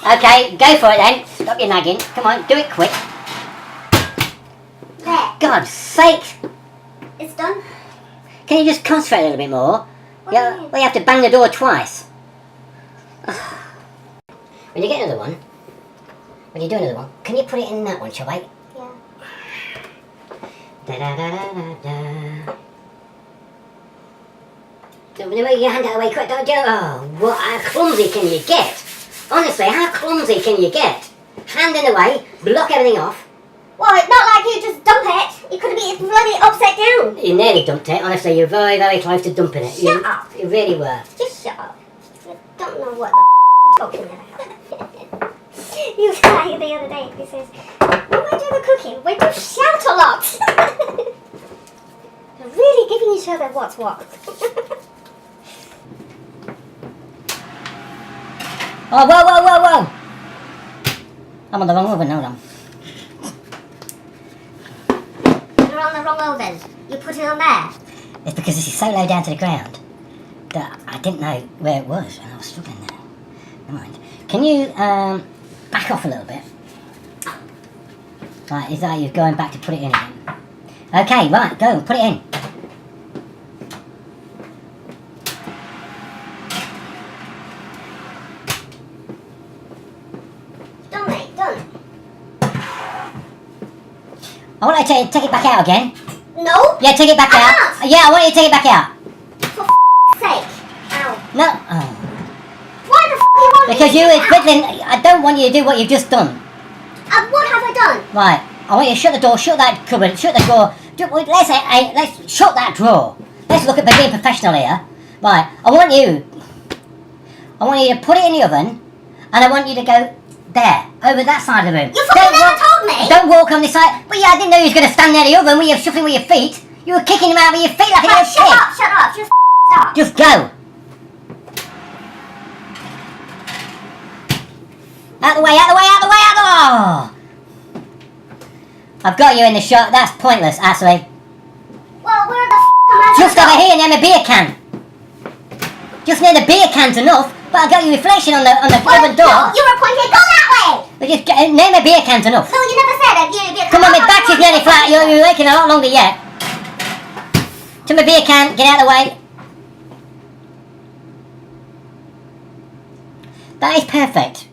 Okay, go for it then. Stop your nagging. Come on, do it quick. There. God's sake. It's done. Can you just concentrate a little bit more? What do you mean? Well, you have to bang the door twice. When you get another one, when you do another one, can you put it in that one, Xiao Wei? Yeah. Da da da da da da. Don't move your hand out of the way quick, don't you? Oh, what? How clumsy can you get? Honestly, how clumsy can you get? Hand in the way, block everything off. Well, it's not like you just dump it. You could have been bloody upside down. You nearly dumped it. Honestly, you're very, very close to dumping it. Shut up. You really were. Just shut up. I don't know what the talking about. You guy the other day, he says, when we do the cooking, we do shout a lot. They're really giving each other what's what. Oh, whoa, whoa, whoa, whoa! I'm on the wrong oven, hold on. You're on the wrong oven. You put it on there. It's because this is so low down to the ground that I didn't know where it was and I was struggling there. Never mind. Can you back off a little bit? Right, is that you going back to put it in again? Okay, right, go, put it in. Done, mate, done. I want you to take it back out again. No. Yeah, take it back I out. can't. Yeah, I want you to take it back out. For sake. Ow. No. Oh. Why the you want Because me you to were do fiddling. I don't want you to do what you've just done. that? What have I done? Right. I want you to shut the door, shut that cupboard, shut the door. Let's shut that drawer. Let's look at being professional here. Right. I want you to put it in the oven, and I want you to go there, over that side of the room. You fucking never told me. Don't walk on this side. Well, yeah, I didn't know you was going to stand near the oven when you were shuffling with your feet. You were kicking them out with your feet like a Right, little shut kid. up, shut up. Just stop. Just go. Out the way, out the way, out the way, out the way. Oh. I've got you in the shot. That's pointless, actually. Well, where the am I? Just over here near my beer can. Just near the beer can's enough, but I got your reflection on the oven door. No, you were pointing. Go that way. But just near my beer can's enough. No, you never said that. Come on, my back is nearly flat. You're making a lot longer yet. To my beer can, get out of the way. That is perfect.